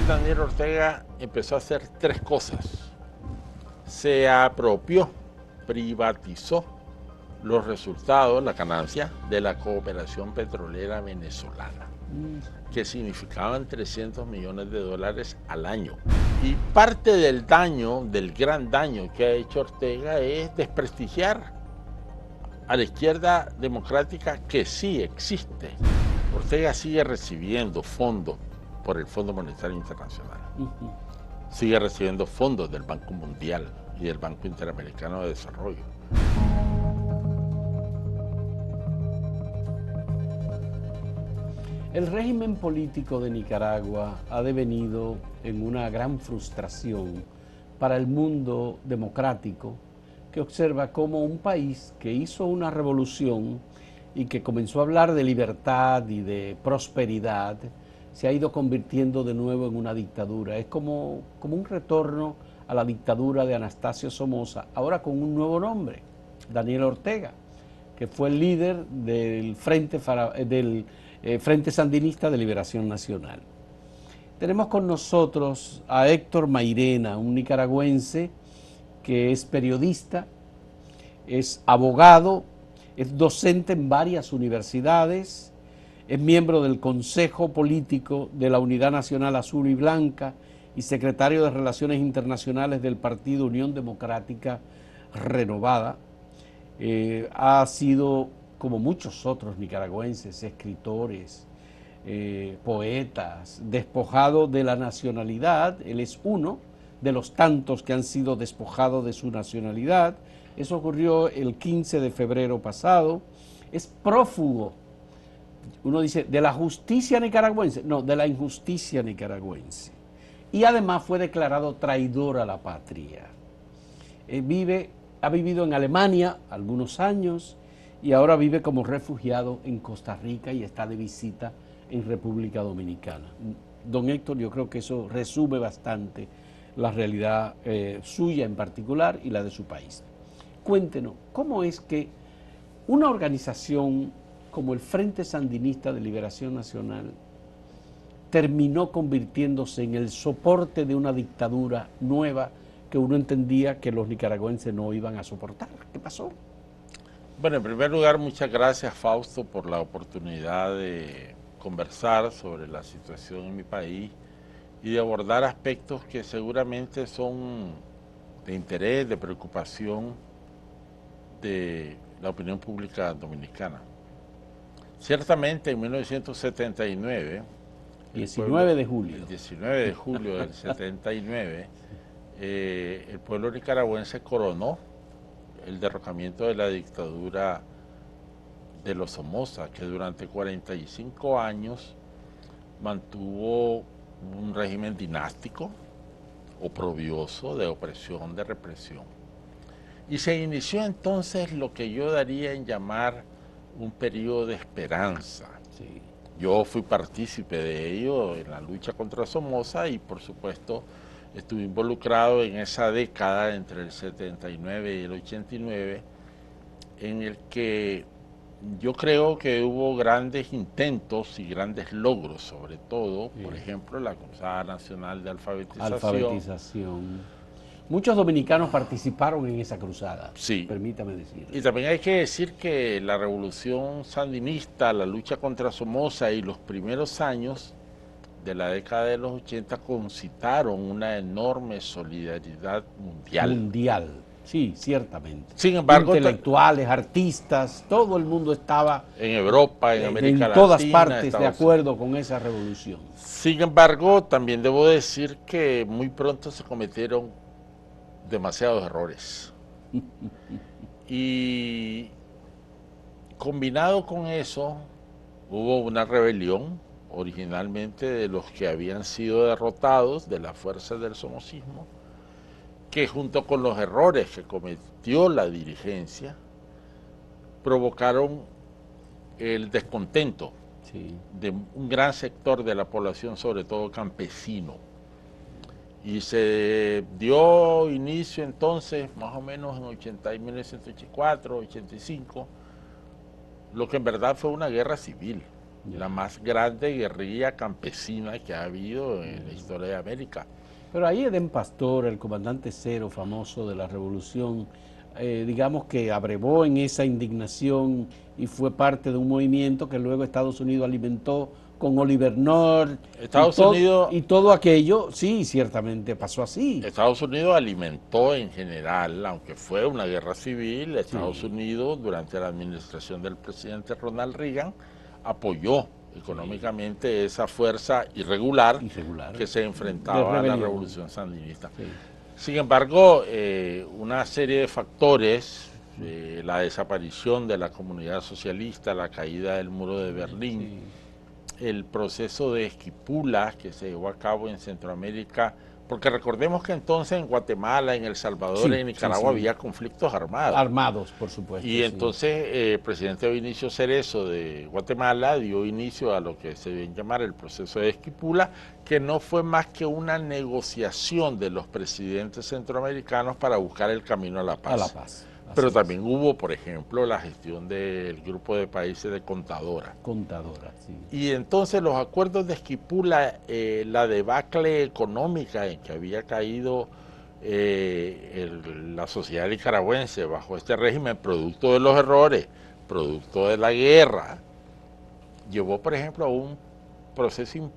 Daniel Ortega empezó a hacer tres cosas. Se apropió, privatizó los resultados, la ganancia de la cooperación petrolera venezolana, que significaban 300 millones de dólares al año. Y parte del daño, del gran daño que ha hecho Ortega es desprestigiar a la izquierda democrática que sí existe. Ortega sigue recibiendo fondos por el Fondo Monetario Internacional. Sigue recibiendo fondos del Banco Mundial y del Banco Interamericano de Desarrollo. El régimen político de Nicaragua ha devenido en una gran frustración para el mundo democrático, que observa cómo un país que hizo una revolución y que comenzó a hablar de libertad y de prosperidad, se ha ido convirtiendo de nuevo en una dictadura. Es como un retorno a la dictadura de Anastasio Somoza, ahora con un nuevo nombre, Daniel Ortega, que fue el líder del Frente Sandinista de Liberación Nacional. Tenemos con nosotros a Héctor Mairena, un nicaragüense que es periodista, es abogado, es docente en varias universidades, es miembro del Consejo Político de la Unidad Nacional Azul y Blanca y secretario de Relaciones Internacionales del Partido Unión Democrática Renovada. Ha sido, como muchos otros nicaragüenses, escritores, poetas, despojado de la nacionalidad. Él es uno de los tantos que han sido despojados de su nacionalidad. Eso ocurrió el 15 de febrero pasado. Es prófugo, uno dice, de la justicia nicaragüense, no, de la injusticia nicaragüense. Y además fue declarado traidor a la patria. Ha vivido en Alemania algunos años y ahora vive como refugiado en Costa Rica y está de visita en República Dominicana. Don Héctor, yo creo que eso resume bastante la realidad suya en particular y la de su país. Cuéntenos, ¿cómo es que una organización como el Frente Sandinista de Liberación Nacional terminó convirtiéndose en el soporte de una dictadura nueva que uno entendía que los nicaragüenses no iban a soportar? ¿Qué pasó? Bueno, en primer lugar, muchas gracias, Fausto, por la oportunidad de conversar sobre la situación en mi país y de abordar aspectos que seguramente son de interés, de preocupación de la opinión pública dominicana. Ciertamente en 1979, el 19 de julio del 79, el pueblo nicaragüense coronó el derrocamiento de la dictadura de los Somoza, que durante 45 años mantuvo un régimen dinástico, oprobioso, de opresión, de represión. Y se inició entonces lo que yo daría en llamar un periodo de esperanza. Sí. Yo fui partícipe de ello en la lucha contra Somoza y por supuesto estuve involucrado en esa década entre el 79 y el 89, en el que yo creo que hubo grandes intentos y grandes logros, sobre todo, por ejemplo, la Cruzada Nacional de Alfabetización. Muchos dominicanos participaron en esa cruzada, sí, permítame decirlo. Y también hay que decir que la revolución sandinista, la lucha contra Somoza y los primeros años de la década de los 80 concitaron una enorme solidaridad mundial. Sí, ciertamente. Sin embargo, intelectuales, artistas, todo el mundo estaba en Europa, en América Latina, en todas partes de acuerdo con esa revolución. Sin embargo, también debo decir que muy pronto se cometieron demasiados errores. Y combinado con eso, hubo una rebelión originalmente de los que habían sido derrotados, de las fuerzas del somocismo, que junto con los errores que cometió la dirigencia, provocaron el descontento de un gran sector de la población, sobre todo campesino. Y se dio inicio entonces, más o menos en 1984, 85, lo que en verdad fue una guerra civil. la más grande guerrilla campesina que ha habido en la historia de América. Pero ahí Edén Pastor, el comandante cero famoso de la revolución, digamos que abrevó en esa indignación y fue parte de un movimiento que luego Estados Unidos alimentó con Oliver North y todo aquello, sí, ciertamente pasó así. Estados Unidos alimentó en general, aunque fue una guerra civil, Estados Unidos durante la administración del presidente Ronald Reagan apoyó económicamente esa fuerza irregular que se enfrentaba a la revolución sandinista. Sí. Sin embargo, una serie de factores, la desaparición de la comunidad socialista, la caída del muro de Berlín, el proceso de Esquipula que se llevó a cabo en Centroamérica, porque recordemos que entonces en Guatemala, en El Salvador, en Nicaragua había conflictos armados. Armados, por supuesto. Y entonces el presidente Vinicio Cerezo de Guatemala dio inicio a lo que se debe llamar el proceso de Esquipula, que no fue más que una negociación de los presidentes centroamericanos para buscar el camino a la paz. A la paz. Pero también hubo, por ejemplo, la gestión del grupo de países de Contadora. Contadora, sí. Y entonces los acuerdos de Esquipula, la debacle económica en que había caído la sociedad nicaragüense bajo este régimen, producto de los errores, producto de la guerra, llevó, por ejemplo, a un proceso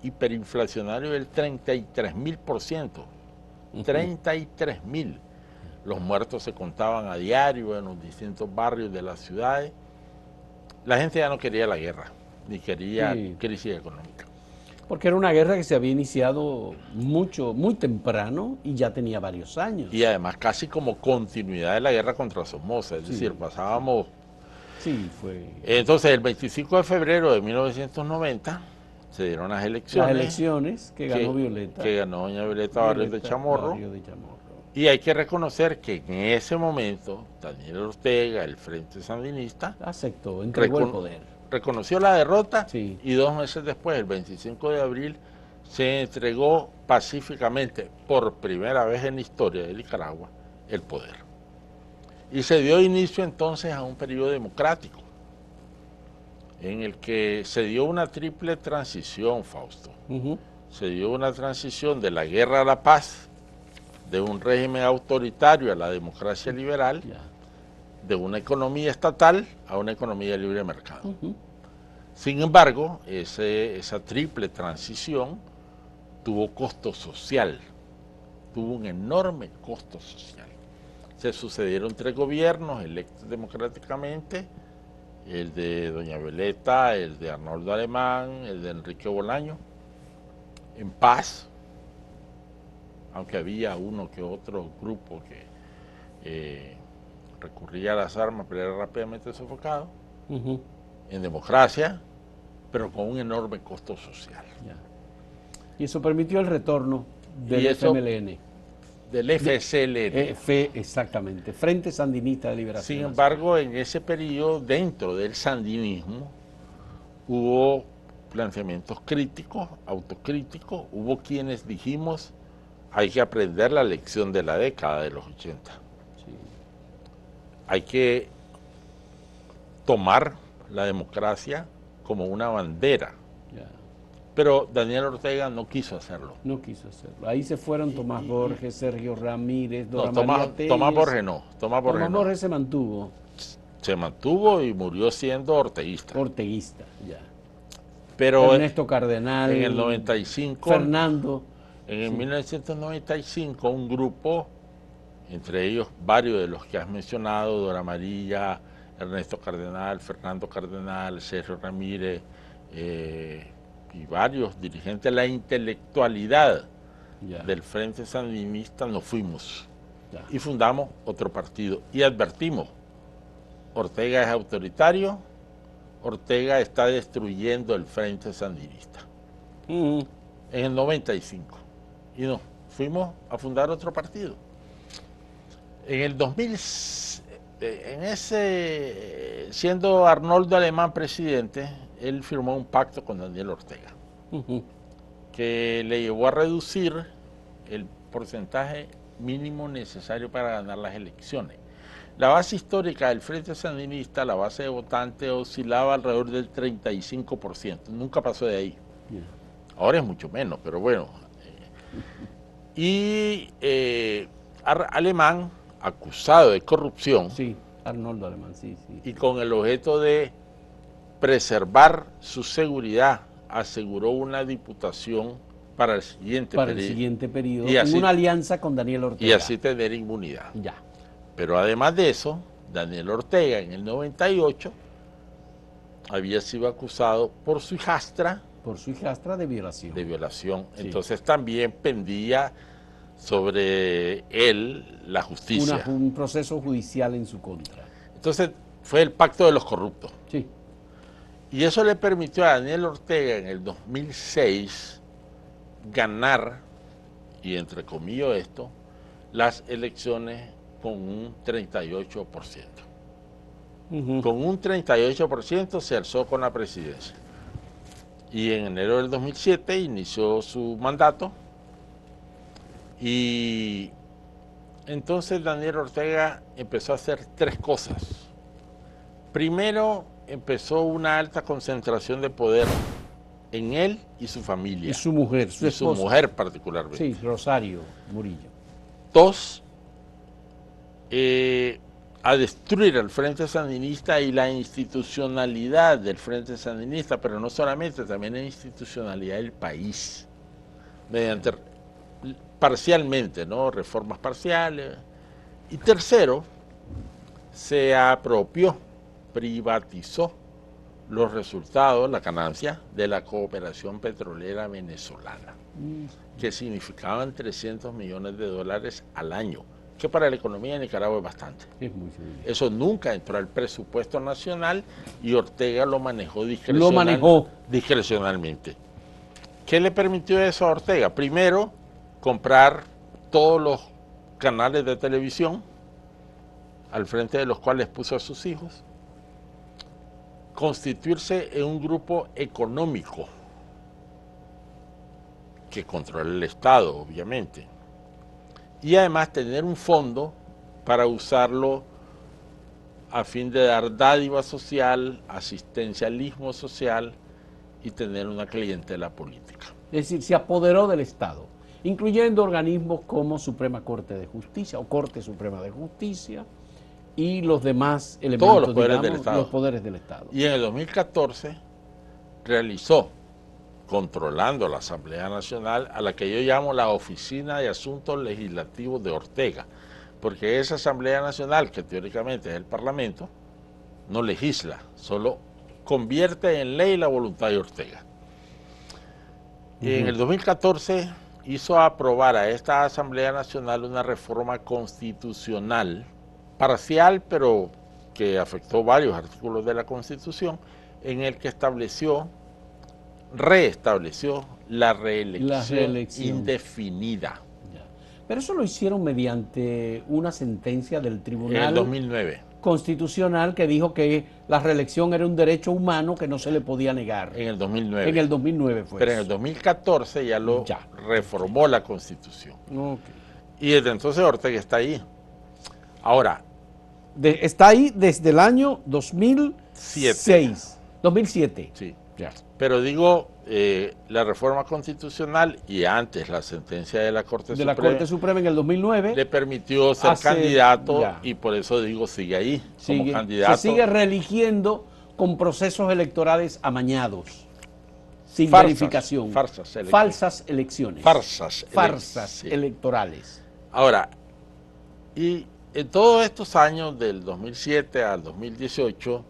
hiperinflacionario del 33.000%. 33.000. Los muertos se contaban a diario en los distintos barrios de las ciudades. La gente ya no quería la guerra, ni quería crisis económica. Porque era una guerra que se había iniciado muy temprano y ya tenía varios años. Y además casi como continuidad de la guerra contra Somoza, es decir, pasábamos... Sí, fue... Entonces, el 25 de febrero de 1990 se dieron las elecciones. Las elecciones que ganó Violeta. Que ganó doña Violeta Barrios de Chamorro. Y hay que reconocer que en ese momento Daniel Ortega, el Frente Sandinista, aceptó, entregó el poder. Reconoció la derrota y 2 meses después, el 25 de abril, se entregó pacíficamente, por primera vez en la historia de Nicaragua, el poder. Y se dio inicio entonces a un periodo democrático, en el que se dio una triple transición, Fausto. Se dio una transición de la guerra a la paz, de un régimen autoritario a la democracia liberal, de una economía estatal a una economía de libre mercado. Sin embargo, esa triple transición tuvo costo social, tuvo un enorme costo social. Se sucedieron 3 gobiernos electos democráticamente, el de doña Violeta, el de Arnoldo Alemán, el de Enrique Bolaño, en paz, aunque había uno que otro grupo que recurría a las armas, pero era rápidamente sofocado, en democracia, pero con un enorme costo social. Y eso permitió el retorno del FMLN. Del FSLN. Exactamente, Frente Sandinista de Liberación. Sin embargo, en ese periodo, dentro del sandinismo, hubo planteamientos críticos, autocríticos, hubo quienes dijimos, hay que aprender la lección de la década de los 80. Hay que tomar la democracia como una bandera. Pero Daniel Ortega no quiso hacerlo. No quiso hacerlo. Ahí se fueron Tomás Borges, Sergio Ramírez, Dora María Telles. Tomás Borges no. Tomás Borges se mantuvo. Se mantuvo y murió siendo orteguista. Orteguista, ya. Pero Ernesto Cardenal. En el 95. Fernando. En 1995 un grupo, entre ellos varios de los que has mencionado, Dora María, Ernesto Cardenal, Fernando Cardenal, Sergio Ramírez, y varios dirigentes de la intelectualidad del Frente Sandinista, nos fuimos y fundamos otro partido y advertimos, Ortega es autoritario, Ortega está destruyendo el Frente Sandinista. En el 95. Y nos fuimos a fundar otro partido. En el 2000, siendo Arnoldo Alemán presidente, él firmó un pacto con Daniel Ortega, que le llevó a reducir el porcentaje mínimo necesario para ganar las elecciones. La base histórica del Frente Sandinista, la base de votantes, oscilaba alrededor del 35%, nunca pasó de ahí. Yeah. Ahora es mucho menos, pero bueno. Alemán, acusado de corrupción, Sí, Arnoldo Alemán, sí, sí. y con el objeto de preservar su seguridad, aseguró una diputación para el siguiente Para el periodo. siguiente periodo, Y así- en una alianza con Daniel Ortega. Y así tener inmunidad. Ya. Pero además de eso, Daniel Ortega en el 98 había sido acusado por su hijastra Por su hijastra de violación. de violación. Sí. Entonces también pendía sobre él la justicia. Un proceso judicial en su contra. Entonces fue el pacto de los corruptos. Sí. Y eso le permitió a Daniel Ortega en el 2006 ganar, y entre comillas esto, las elecciones con un 38%. Ujú. Con un 38% se alzó con la presidencia. Y en enero del 2007 inició su mandato. Y entonces Daniel Ortega empezó a hacer tres cosas. Primero, empezó una alta concentración de poder en él y su familia. Y su mujer, Y su su esposa. mujer particularmente. Sí, Rosario Murillo. Dos, a destruir al Frente Sandinista y la institucionalidad del Frente Sandinista, pero no solamente, también la institucionalidad del país, mediante parcialmente, ¿no? Reformas parciales. Y tercero, se apropió, privatizó los resultados, la ganancia de la cooperación petrolera venezolana, que significaban 300 millones de dólares al año, que para la economía de Nicaragua es bastante. Es muy serio. Eso nunca entró al presupuesto nacional y Ortega lo manejó discrecionalmente. ¿Qué le permitió eso a Ortega? Primero, comprar todos los canales de televisión al frente de los cuales puso a sus hijos, constituirse en un grupo económico que controla el Estado, obviamente, y además tener un fondo para usarlo a fin de dar dádiva social, asistencialismo social y tener una clientela política. Es decir, se apoderó del Estado, incluyendo organismos como Suprema Corte de Justicia o Corte Suprema de Justicia y los demás elementos, Todos los poderes del Estado. los poderes del Estado. Y en el 2014 realizó, controlando la Asamblea Nacional, a la que yo llamo la Oficina de Asuntos Legislativos de Ortega, porque esa Asamblea Nacional, que teóricamente es el Parlamento, no legisla, solo convierte en ley la voluntad de Ortega. Y en el 2014 hizo aprobar a esta Asamblea Nacional una reforma constitucional, parcial, pero que afectó varios artículos de la Constitución, en el que reestableció la reelección indefinida. Ya. Pero eso lo hicieron mediante una sentencia del En Tribunal el 2009. Constitucional que dijo que la reelección era un derecho humano que no se le podía negar. En el 2009. En el 2009 fue Pero en eso. el 2014 ya reformó la Constitución. Okay. Y desde entonces Ortega está ahí. Ahora, está ahí desde el año 2006. 2007. sí. Ya. Pero digo, la reforma constitucional y antes la sentencia de la Corte De Suprema, la Corte Suprema en el 2009. le permitió ser candidato y por eso digo, sigue ahí como candidato. Se sigue reeligiendo con procesos electorales amañados, sin verificación. Falsas elecciones. Farsas electorales. Ahora, y en todos estos años, del 2007 al 2018,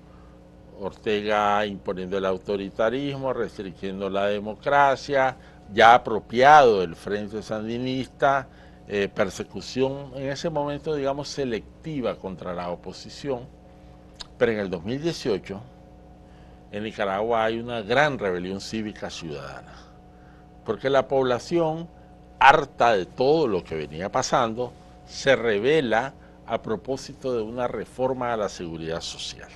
Ortega imponiendo el autoritarismo, restringiendo la democracia, ya apropiado del Frente Sandinista, persecución en ese momento, digamos, selectiva contra la oposición. Pero en el 2018, en Nicaragua hay una gran rebelión cívica ciudadana, porque la población, harta de todo lo que venía pasando, se rebela a propósito de una reforma a la seguridad social.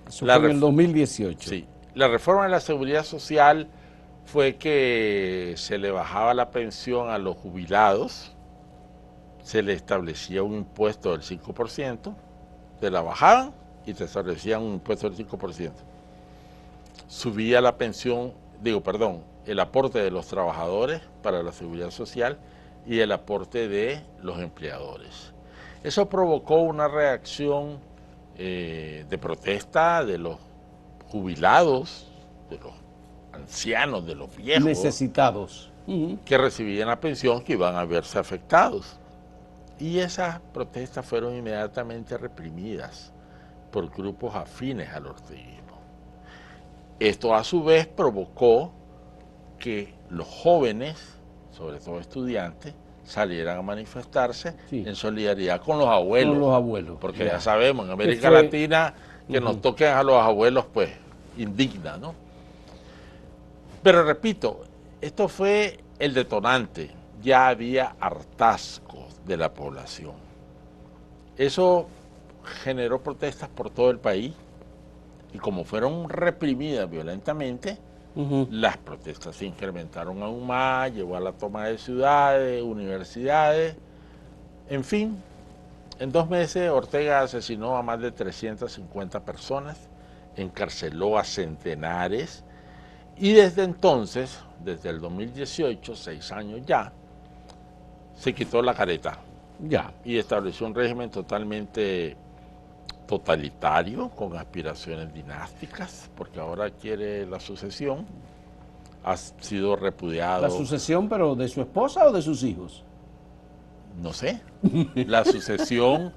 Eso fue en el 2018. Sí, la reforma de la seguridad social fue que se le bajaba la pensión a los jubilados, se le establecía un impuesto del 5%, te la bajaban y te establecían un impuesto del 5%. Subía la pensión, el aporte de los trabajadores para la seguridad social y el aporte de los empleadores. Eso provocó una reacción de protesta de los jubilados, de los ancianos, de los viejos. Necesitados. Que recibían la pensión, que iban a verse afectados. Y esas protestas fueron inmediatamente reprimidas por grupos afines al orteguismo. Esto a su vez provocó que los jóvenes, sobre todo estudiantes, salieran a manifestarse en solidaridad con los abuelos. Con los abuelos. Porque ya sabemos, en América Latina, que nos toquen a los abuelos, pues, indigna, ¿no? Pero repito, esto fue el detonante. Ya había hartazgo de la población. Eso generó protestas por todo el país y como fueron reprimidas violentamente, las protestas se incrementaron aún más, llevó a la toma de ciudades, universidades, en fin. En 2 meses Ortega asesinó a más de 350 personas, encarceló a centenares y desde entonces, desde el 2018, 6 años ya, se quitó la careta y estableció un régimen totalmente totalitario, con aspiraciones dinásticas, porque ahora quiere la sucesión. Ha sido repudiado. ¿La sucesión, pero de su esposa o de sus hijos? No sé. La sucesión.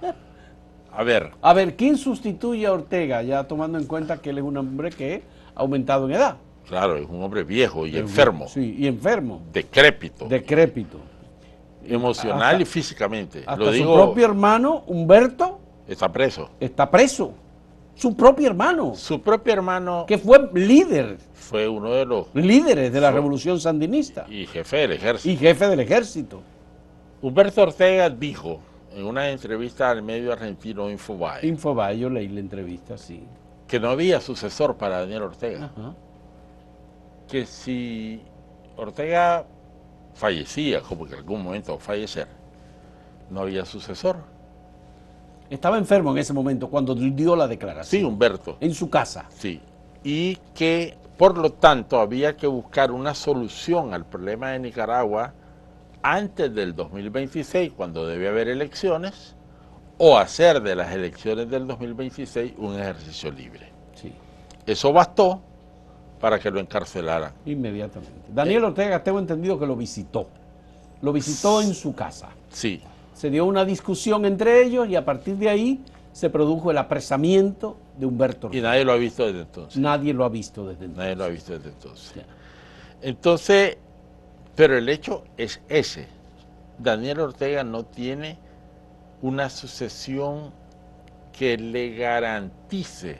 A ver, ¿quién sustituye a Ortega? Ya tomando en cuenta que él es un hombre que ha aumentado en edad. Claro, es un hombre viejo y enfermo. Sí, y enfermo. Decrépito. Decrépito. Emocional y físicamente. Hasta su propio hermano, Humberto, está preso. Está preso. Su propio hermano. Su propio hermano. Que fue líder. Fue uno de los líderes de la revolución sandinista. Y jefe del ejército. Y jefe del ejército. Humberto Ortega dijo en una entrevista al medio argentino Infobae. Infobae, yo leí la entrevista, sí. Que no había sucesor para Daniel Ortega. Ajá. Que si Ortega fallecía, como que en algún momento va a fallecer, no había sucesor. Estaba enfermo en ese momento cuando dio la declaración. Sí, Humberto. En su casa. Sí. Y que, por lo tanto, había que buscar una solución al problema de Nicaragua antes del 2026, cuando debe haber elecciones, o hacer de las elecciones del 2026 un ejercicio libre. Sí. Eso bastó para que lo encarcelaran. Inmediatamente. Daniel Ortega, tengo entendido que lo visitó. Lo visitó en su casa. Sí. Se dio una discusión entre ellos y a partir de ahí se produjo el apresamiento de Humberto Ortega. Y nadie lo ha visto desde entonces. Nadie lo ha visto desde entonces. Nadie lo ha visto desde entonces. Ya. Entonces, pero el hecho es ese. Daniel Ortega no tiene una sucesión que le garantice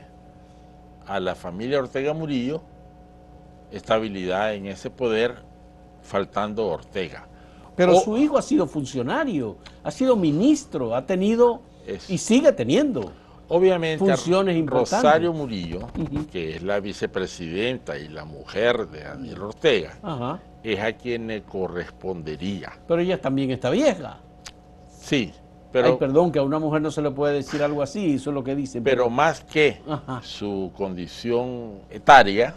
a la familia Ortega Murillo estabilidad en ese poder, faltando Ortega. Pero su hijo ha sido funcionario, ha sido ministro, ha tenido y sigue teniendo obviamente funciones importantes. Rosario Murillo, que es la vicepresidenta y la mujer de Daniel Ortega, es a quien le correspondería. Pero ella también está vieja. Sí, pero... Ay, perdón, que a una mujer no se le puede decir algo así, eso es lo que dicen. Pero más que su condición etaria,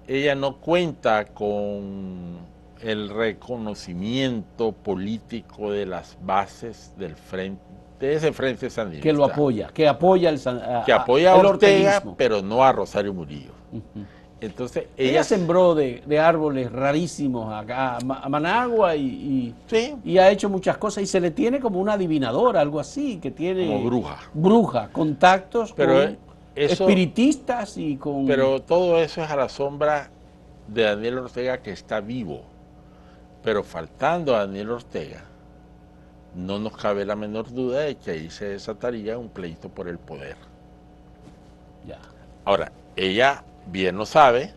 ella no cuenta con el reconocimiento político de las bases del frente, de ese frente sandinista. Que lo apoya, que apoya a Ortega, pero no a Rosario Murillo. Entonces ella sembró de árboles rarísimos acá a Managua y ha hecho muchas cosas y se le tiene como una adivinadora, algo así, que tiene... Como bruja. Bruja, contactos pero con espiritistas y con... Pero todo eso es a la sombra de Daniel Ortega, que está vivo. Pero faltando a Daniel Ortega, no nos cabe la menor duda de que ahí se desataría un pleito por el poder. Ya. Ahora, ella bien lo sabe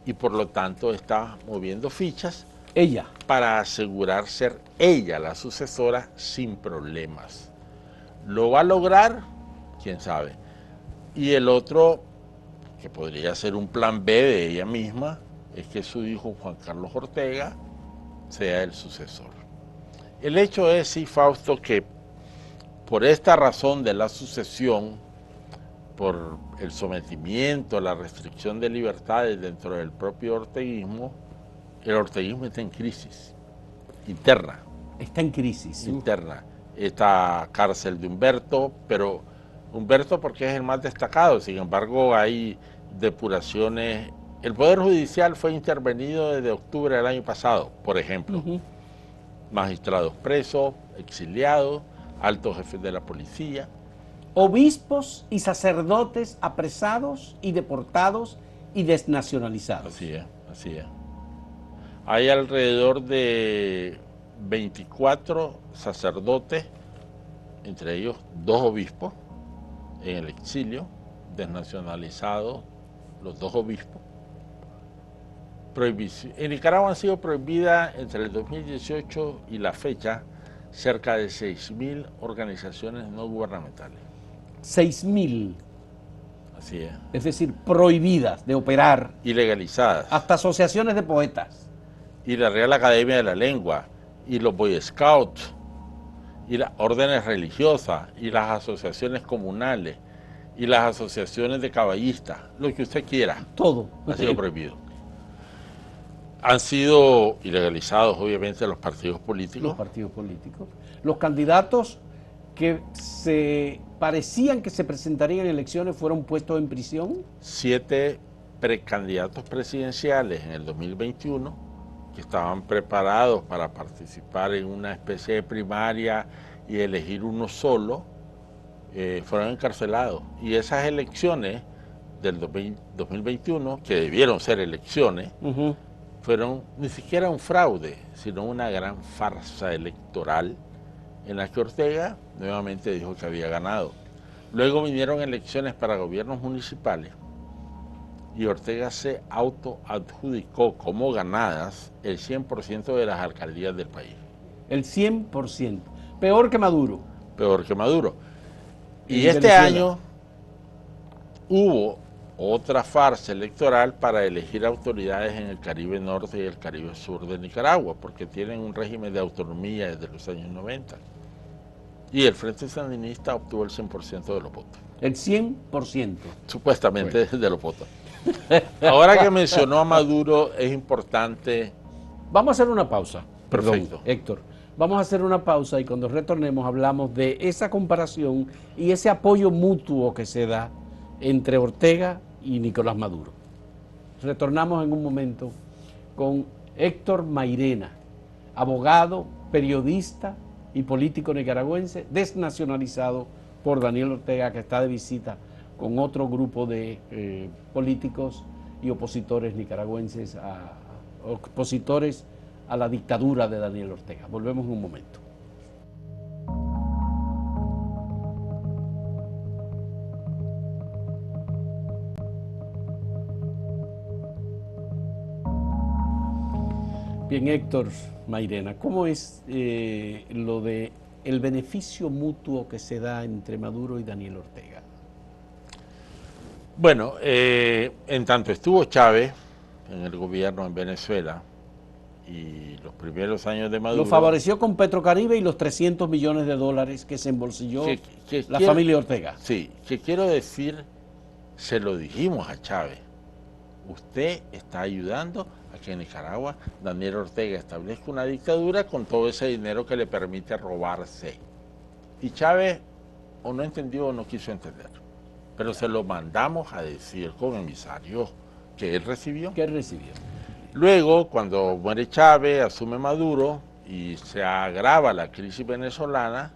y por lo tanto está moviendo fichas para asegurar ser ella la sucesora sin problemas. ¿Lo va a lograr? ¿Quién sabe? Y el otro, que podría ser un plan B de ella misma, es que su hijo Juan Carlos Ortega sea el sucesor. El hecho es, sí, Fausto, que por esta razón de la sucesión, por el sometimiento, la restricción de libertades dentro del propio orteguismo, el orteguismo está en crisis interna. Está en crisis. Interna. Esta cárcel de Humberto, pero Humberto porque es el más destacado, sin embargo hay depuraciones. El Poder Judicial fue intervenido desde octubre del año pasado, por ejemplo. Magistrados presos, exiliados, altos jefes de la policía. Obispos y sacerdotes apresados y deportados y desnacionalizados. Así es, así es. Hay alrededor de 24 sacerdotes, entre ellos 2 obispos, en el exilio, desnacionalizados, los 2 obispos. En Nicaragua han sido prohibidas entre el 2018 y la fecha cerca de 6.000 organizaciones no gubernamentales. 6.000. Así es. Es decir, prohibidas de operar. Ilegalizadas. Hasta asociaciones de poetas. Y la Real Academia de la Lengua, y los Boy Scouts, y las órdenes religiosas, y las asociaciones comunales, y las asociaciones de caballistas, lo que usted quiera. Todo. Ha sido prohibido. Han sido ilegalizados, obviamente, los partidos políticos. Los partidos políticos. Los candidatos que parecían que se presentarían en elecciones fueron puestos en prisión. 7 precandidatos presidenciales en el 2021 que estaban preparados para participar en una especie de primaria y elegir uno solo, fueron encarcelados. Y esas elecciones del 2021, que debieron ser elecciones, fueron ni siquiera un fraude, sino una gran farsa electoral en la que Ortega nuevamente dijo que había ganado. Luego vinieron elecciones para gobiernos municipales y Ortega se autoadjudicó como ganadas el 100% de las alcaldías del país. El 100%. Peor que Maduro. Peor que Maduro. Y este año hubo otra farsa electoral para elegir autoridades en el Caribe Norte y el Caribe Sur de Nicaragua, porque tienen un régimen de autonomía desde los años 90. Y el Frente Sandinista obtuvo el 100% de los votos. El 100%. Supuestamente de los votos. Ahora que mencionó a Maduro, es importante... Vamos a hacer una pausa. Perfecto. Perdón, Héctor. Vamos a hacer una pausa y cuando retornemos hablamos de esa comparación y ese apoyo mutuo que se da entre Ortega y Nicolás Maduro. Retornamos en un momento con Héctor Mairena, abogado, periodista y político nicaragüense, desnacionalizado por Daniel Ortega, que está de visita con otro grupo de políticos y opositores nicaragüenses, opositores a la dictadura de Daniel Ortega. Volvemos en un momento. Bien, Héctor Mairena, ¿cómo es lo de el beneficio mutuo que se da entre Maduro y Daniel Ortega? Bueno, en tanto estuvo Chávez en el gobierno en Venezuela y los primeros años de Maduro... Lo favoreció con Petrocaribe y los 300 millones de dólares que se embolsilló la familia Ortega. Sí, que quiero decir, se lo dijimos a Chávez. Usted está ayudando a que en Nicaragua Daniel Ortega establezca una dictadura con todo ese dinero que le permite robarse. Y Chávez o no entendió o no quiso entender. Pero se lo mandamos a decir con emisarios que él recibió. ¿Qué recibió? Luego, cuando muere Chávez, asume Maduro y se agrava la crisis venezolana,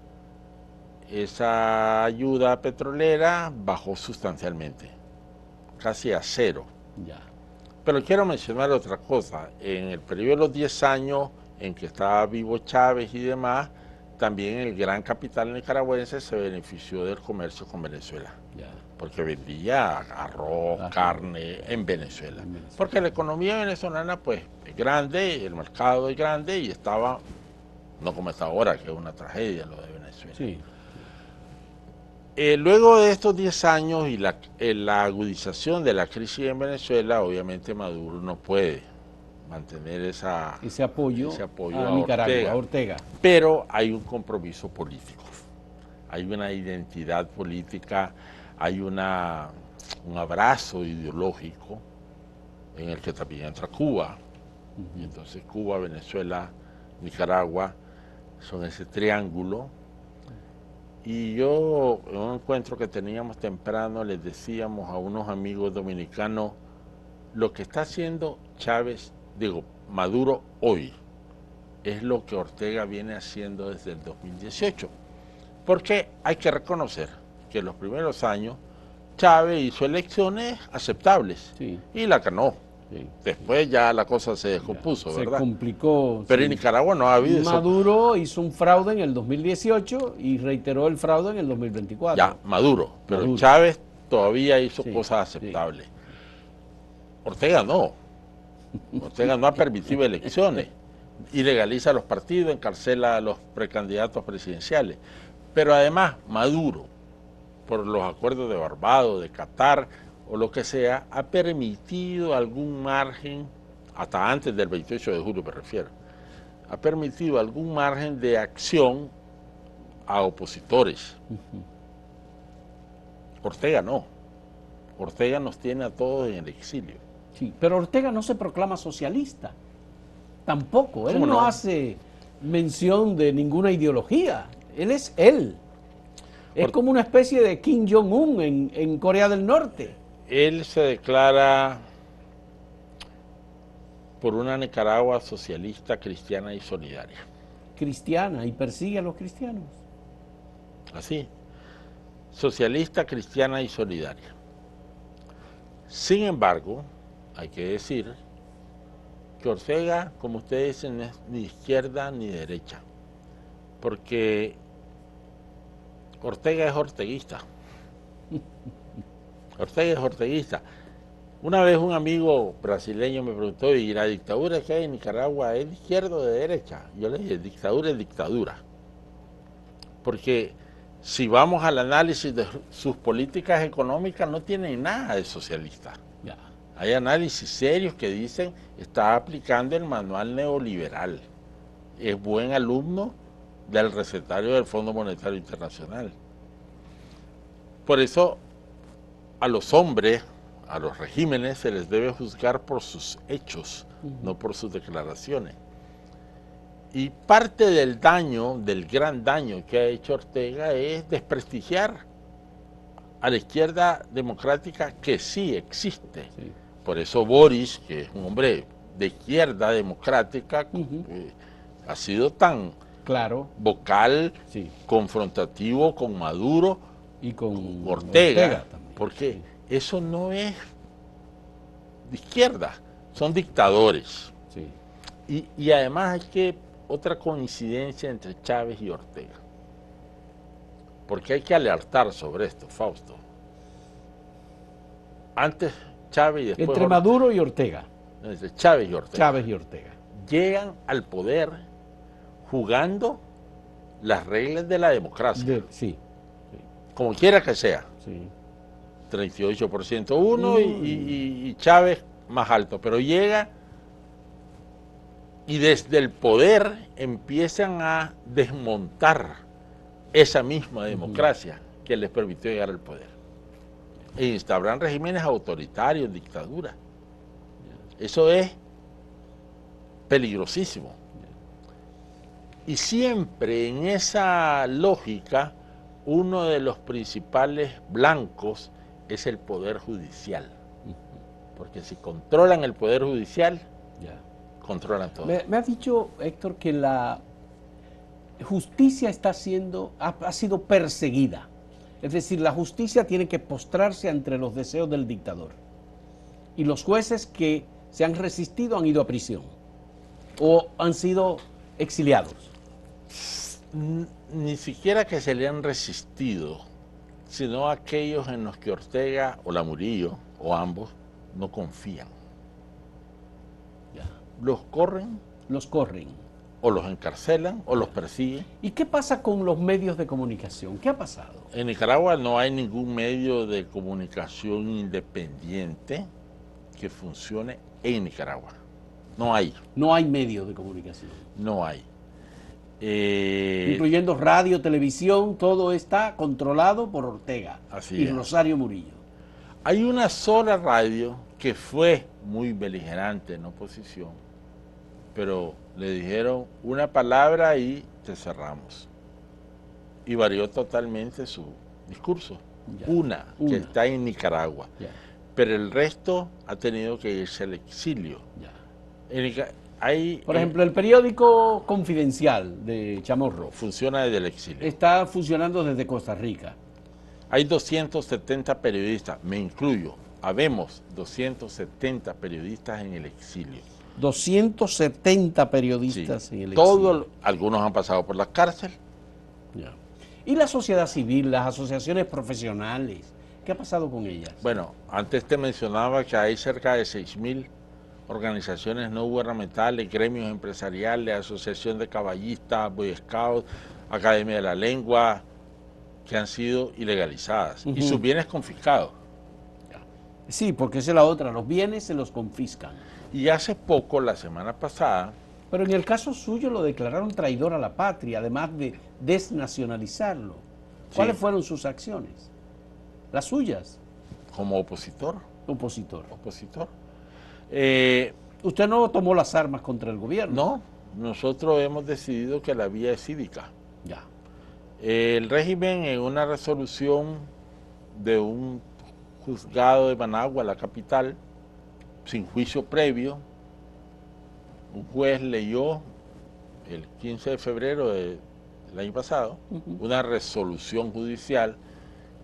esa ayuda petrolera bajó sustancialmente, casi a cero. Ya. Pero quiero mencionar otra cosa. En el periodo de los 10 años en que estaba vivo Chávez y demás, también el gran capital nicaragüense se benefició del comercio con Venezuela. Ya. Porque vendía arroz, carne en Venezuela. Porque la economía venezolana pues es grande, el mercado es grande y estaba, no como está ahora, que es una tragedia lo de Venezuela. Sí. Luego de estos 10 años y la agudización de la crisis en Venezuela, obviamente Maduro no puede mantener ese apoyo a Nicaragua, a Ortega. Pero hay un compromiso político. hay una identidad política, hay un abrazo ideológico en el que también entra Cuba. Y entonces Cuba, Venezuela, Nicaragua son ese triángulo. Y yo, en un encuentro que teníamos temprano, les decíamos a unos amigos dominicanos, lo que está haciendo Maduro hoy, es lo que Ortega viene haciendo desde el 2018. Porque hay que reconocer que en los primeros años Chávez hizo elecciones aceptables, sí, y la ganó. Sí. Después ya la cosa se descompuso, ¿verdad? Se complicó. Pero sí, en Nicaragua no ha habido eso. Maduro hizo un fraude en el 2018 y reiteró el fraude en el 2024. Ya, Maduro. Pero Chávez todavía hizo cosas aceptables. Sí. Ortega no. Ortega no ha permitido elecciones. Ilegaliza los partidos, encarcela a los precandidatos presidenciales. Pero además, Maduro, por los acuerdos de Barbados, de Qatar o lo que sea, ha permitido algún margen, hasta antes del 28 de julio me refiero, ha permitido algún margen de acción a opositores. Ortega no. Ortega nos tiene a todos en el exilio. Sí, pero Ortega no se proclama socialista. Tampoco. Él no hace mención de ninguna ideología. Él es él. Es como una especie de Kim Jong-un en Corea del Norte. Él se declara por una Nicaragua socialista, cristiana y solidaria. Cristiana, y persigue a los cristianos. Así, socialista, cristiana y solidaria. Sin embargo, hay que decir que Ortega, como ustedes dicen, no es ni izquierda ni derecha, porque Ortega es orteguista. Ortega es orteguista. Una vez un amigo brasileño me preguntó, ¿y la dictadura que hay en Nicaragua es de izquierda o de derecha? Yo le dije, dictadura es dictadura. Porque si vamos al análisis de sus políticas económicas, no tienen nada de socialista. Ya. Hay análisis serios que dicen, está aplicando el manual neoliberal. Es buen alumno del recetario del Fondo Monetario Internacional. Por eso, a los hombres, a los regímenes, se les debe juzgar por sus hechos, no por sus declaraciones. Y parte del daño, del gran daño que ha hecho Ortega es desprestigiar a la izquierda democrática que sí existe. Sí. Por eso Boris, que es un hombre de izquierda democrática, ha sido tan vocal, sí, confrontativo con Maduro y con Ortega también, porque eso no es de izquierda, son dictadores. Sí. Y además hay que otra coincidencia entre Chávez y Ortega, porque hay que alertar sobre esto, Fausto. Antes Chávez y después entre Maduro y Ortega. Entre Chávez y Ortega. Chávez y Ortega. Llegan al poder jugando las reglas de la democracia. Sí. Como quiera que sea. Sí. 38% uno y Chávez más alto. Pero llega y desde el poder empiezan a desmontar esa misma democracia que les permitió llegar al poder. E instauran regímenes autoritarios, dictaduras. Eso es peligrosísimo. Y siempre en esa lógica, uno de los principales blancos es el Poder Judicial. Porque si controlan el Poder Judicial, controlan todo. Me has dicho, Héctor, que la justicia ha sido perseguida. Es decir, la justicia tiene que postrarse ante los deseos del dictador. Y los jueces que se han resistido han ido a prisión o han sido exiliados. Ni siquiera que se le han resistido, sino aquellos en los que Ortega o la Murillo, o ambos, no confían. Los corren. O los encarcelan o los persiguen. ¿Y qué pasa con los medios de comunicación? ¿Qué ha pasado? En Nicaragua no hay ningún medio de comunicación independiente que funcione en Nicaragua. No hay. No hay medios de comunicación. No hay. Incluyendo radio, televisión, todo está controlado por Ortega Así y es. Rosario Murillo. Hay una sola radio que fue muy beligerante en oposición, pero le dijeron una palabra y te cerramos. Y varió totalmente su discurso. Ya. Una, que Una. está en Nicaragua. Ya, Pero el resto ha tenido que irse al exilio. ya. Hay, Por ejemplo, el periódico Confidencial de Chamorro funciona desde el exilio. está funcionando desde Costa Rica. Hay 270 periodistas, me incluyo. Habemos 270 periodistas en el exilio. 270 periodistas Sí. en el exilio. Algunos han pasado por la cárcel. Ya. ¿Y la sociedad civil, las asociaciones profesionales? ¿Qué ha pasado con ellas? Bueno, antes te mencionaba que hay cerca de 6.000 organizaciones no gubernamentales, gremios empresariales, asociación de caballistas, Boy Scouts, Academia de la Lengua, que han sido ilegalizadas y sus bienes confiscados. Sí, porque esa es la otra, los bienes se los confiscan. Y hace poco, la semana pasada, Pero en el caso suyo lo declararon traidor a la patria, además de desnacionalizarlo. ¿Cuáles fueron sus acciones? Las suyas, como opositor, opositor. Usted no tomó las armas contra el gobierno. No, nosotros hemos decidido que la vía es cívica. Ya. El régimen, en una resolución de un juzgado de Managua, la capital, sin juicio previo, un juez leyó el 15 de febrero del año pasado una resolución judicial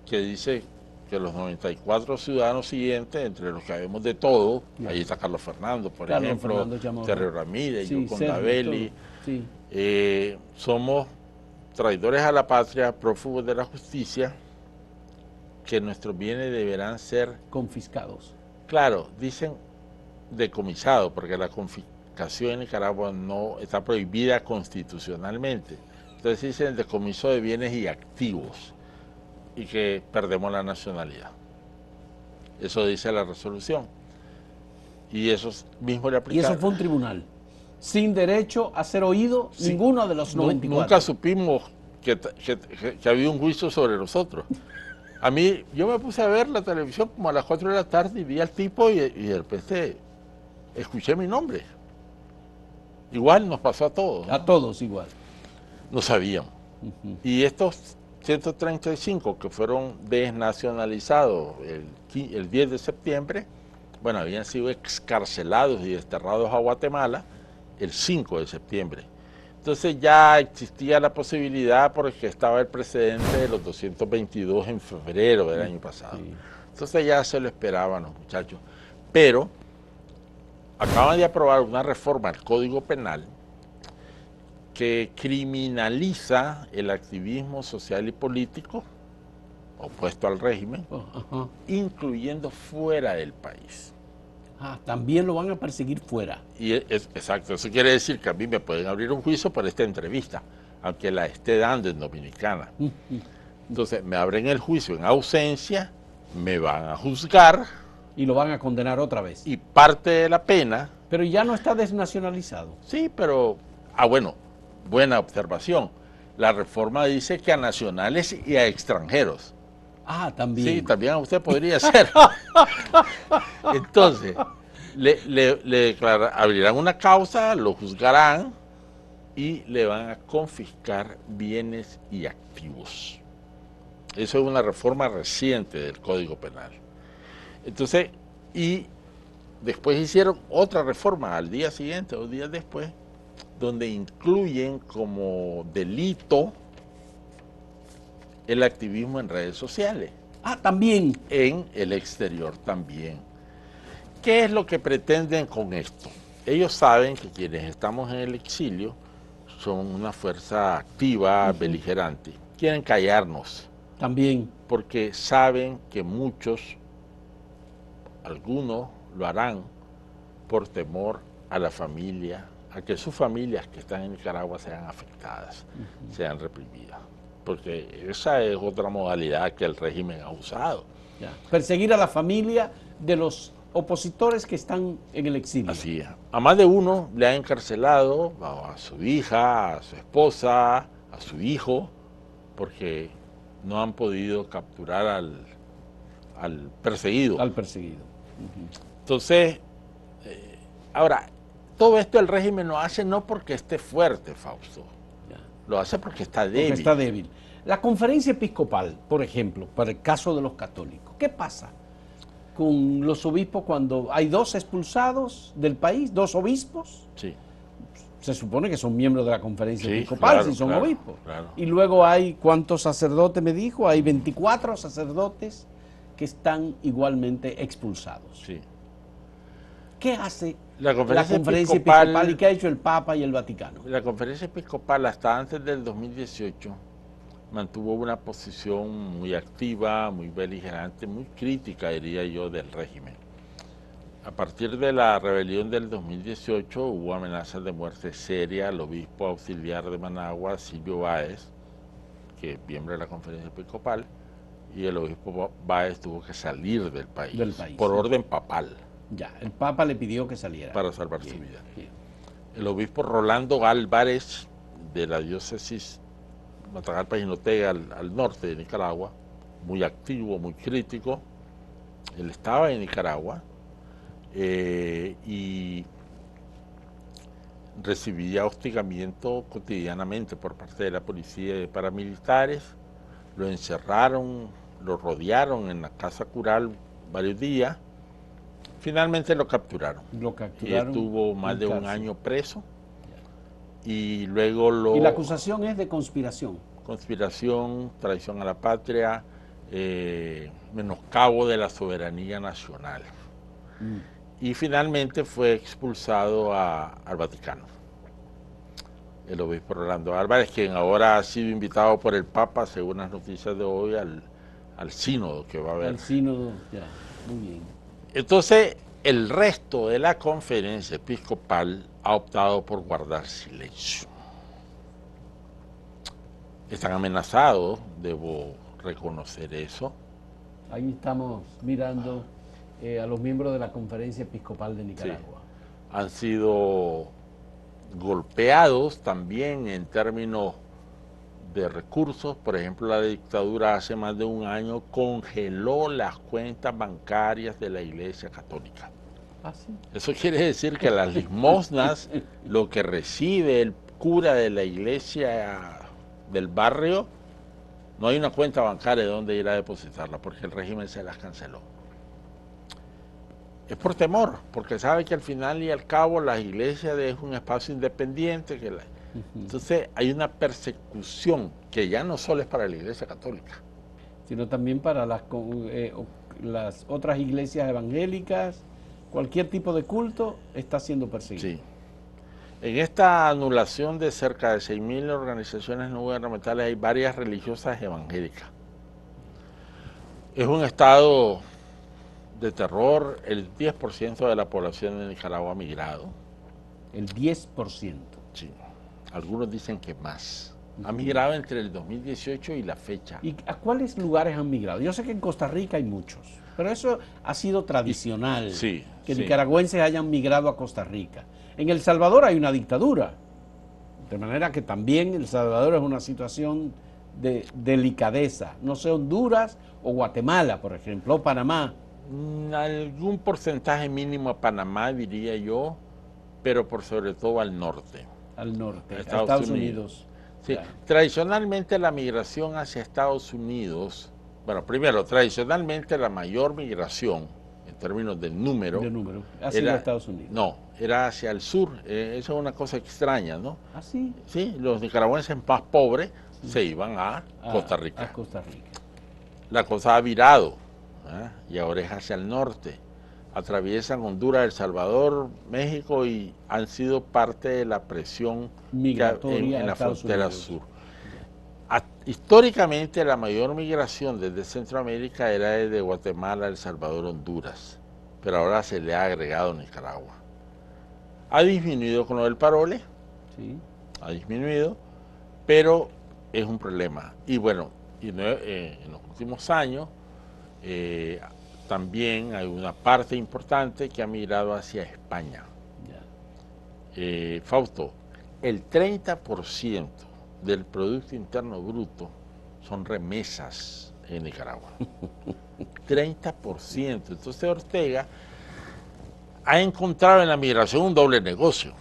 que dice que los 94 ciudadanos siguientes, entre los que habemos de todo, ahí está Carlos Fernando, por ejemplo, Terry Ramírez, sí, yo con Davelli, sí. somos traidores a la patria, prófugos de la justicia, que nuestros bienes deberán ser confiscados. Claro, dicen decomisados, porque la confiscación en Nicaragua no está prohibida constitucionalmente. Entonces dicen decomiso de bienes y activos y que perdemos la nacionalidad. Eso dice la resolución. Y eso mismo le aplica. Y eso fue un tribunal, sin derecho a ser oído ninguno de los 94. Nunca supimos que había un juicio sobre nosotros. A mí, yo me puse a ver la televisión como a las 4 de la tarde y vi al tipo y de repente escuché mi nombre. Igual nos pasó a todos, ¿no? A todos igual. No sabíamos. Y estos 135 que fueron desnacionalizados el 10 de septiembre, bueno, habían sido excarcelados y desterrados a Guatemala el 5 de septiembre. Entonces ya existía la posibilidad porque estaba el precedente de los 222 en febrero del año pasado. Sí. Entonces ya se lo esperaban los muchachos. Pero acaban de aprobar una reforma al Código Penal que criminaliza el activismo social y político opuesto al régimen, incluyendo fuera del país. También lo van a perseguir fuera. Y exacto, eso quiere decir que a mí me pueden abrir un juicio por esta entrevista, aunque la esté dando en Dominicana. Entonces me abren el juicio en ausencia, me van a juzgar. Y lo van a condenar otra vez. Y parte de la pena... Pero ya no está desnacionalizado. Sí, pero... bueno, buena observación. La reforma dice que a nacionales y a extranjeros. También. Sí, también usted podría ser. Entonces, le abrirán una causa, lo juzgarán y le van a confiscar bienes y activos. Eso es una reforma reciente del Código Penal. Entonces, y después hicieron otra reforma al día siguiente o días después, donde incluyen como delito el activismo en redes sociales. También. En el exterior también. ¿Qué es lo que pretenden con esto? Ellos saben que quienes estamos en el exilio son una fuerza activa, beligerante. Quieren callarnos. También. Porque saben que algunos lo harán por temor a la familia, a que sus familias que están en Nicaragua sean afectadas, sean reprimidas. Porque esa es otra modalidad que el régimen ha usado. Perseguir a la familia de los opositores que están en el exilio. Así es. A más de uno le han encarcelado a su hija, a su esposa, a su hijo, porque no han podido capturar al perseguido. Al perseguido. Entonces, ahora, todo esto el régimen lo hace no porque esté fuerte, Fausto. Ya. Lo hace porque está débil. Porque está débil. La conferencia episcopal, por ejemplo, para el caso de los católicos, ¿qué pasa con los obispos cuando hay 2 expulsados del país, 2 obispos? Sí. Se supone que son miembros de la conferencia Sí, episcopal, claro, si son claro, obispos. claro. Y luego hay, ¿cuántos sacerdotes me dijo? Hay 24 sacerdotes que están igualmente expulsados. Sí. ¿Qué hace La conferencia episcopal y qué ha hecho el Papa y el Vaticano? La conferencia episcopal hasta antes del 2018 mantuvo una posición muy activa, muy beligerante, muy crítica, diría yo, del régimen. A partir de la rebelión del 2018 hubo amenazas de muerte seria al obispo auxiliar de Managua, Silvio Báez, que es miembro de la conferencia episcopal, y el obispo Báez tuvo que salir del país por orden papal. Ya, el Papa le pidió que saliera. Para salvar su vida. Bien. El obispo Rolando Álvarez, de la diócesis Matagalpa y Jinotega, al norte de Nicaragua, muy activo, muy crítico. Él estaba en Nicaragua y recibía hostigamiento cotidianamente por parte de la policía y de paramilitares. Lo encerraron, lo rodearon en la casa cural varios días. Finalmente lo capturaron. Lo capturaron. Y estuvo más de un año preso. Y luego Y la acusación es de conspiración. Conspiración, traición a la patria, menoscabo de la soberanía nacional. Y finalmente fue expulsado al Vaticano. El obispo Rolando Álvarez, quien ahora ha sido invitado por el Papa, según las noticias de hoy, al sínodo que va a haber. Al sínodo, ya, muy bien. Entonces, el resto de la conferencia episcopal ha optado por guardar silencio. Están amenazados, debo reconocer eso. Ahí estamos mirando a los miembros de la conferencia episcopal de Nicaragua. Sí. Han sido golpeados también en términos de recursos. Por ejemplo, la dictadura hace más de un año congeló las cuentas bancarias de la Iglesia Católica. ¿Ah, sí? Eso quiere decir que las limosnas, lo que recibe el cura de la iglesia del barrio, no hay una cuenta bancaria de donde ir a depositarla, porque el régimen se las canceló. Es por temor, porque sabe que al final y al cabo la iglesia es un espacio independiente. Entonces hay una persecución que ya no solo es para la Iglesia Católica, sino también para las otras iglesias evangélicas. Cualquier tipo de culto está siendo perseguido. Sí. En esta anulación de cerca de 6.000 organizaciones no gubernamentales hay varias religiosas evangélicas. Es un estado de terror. El 10% de la población de Nicaragua ha migrado. El 10%. Sí. Algunos dicen que más. Ha migrado entre el 2018 y la fecha. ¿Y a cuáles lugares han migrado? Yo sé que en Costa Rica hay muchos, pero eso ha sido tradicional, sí, que sí. Nicaragüenses hayan migrado a Costa Rica. En El Salvador hay una dictadura, de manera que también El Salvador es una situación de delicadeza. No sé, Honduras o Guatemala, por ejemplo, o Panamá. Algún porcentaje mínimo a Panamá, diría yo, pero por sobre todo al norte. Al norte, a Estados Unidos. Sí. Tradicionalmente la migración hacia Estados Unidos, bueno, primero, tradicionalmente la mayor migración, en términos de número, ha sido a Estados Unidos. No, era hacia el sur. Eso es una cosa extraña, ¿no? ¿Ah, sí? Sí, los nicaragüenses más pobres se iban a Costa Rica. A Costa Rica. La cosa ha virado, y ahora es hacia el norte. Atraviesan Honduras, El Salvador, México y han sido parte de la presión migratoria en la frontera sur. Históricamente la mayor migración desde Centroamérica era desde Guatemala, El Salvador, Honduras, pero ahora se le ha agregado Nicaragua. Ha disminuido con lo del parole, sí. Ha disminuido, pero es un problema. Y bueno, en los últimos años también hay una parte importante que ha migrado hacia España. Fausto, el 30% del Producto Interno Bruto son remesas en Nicaragua. 30%. Entonces Ortega ha encontrado en la migración un doble negocio.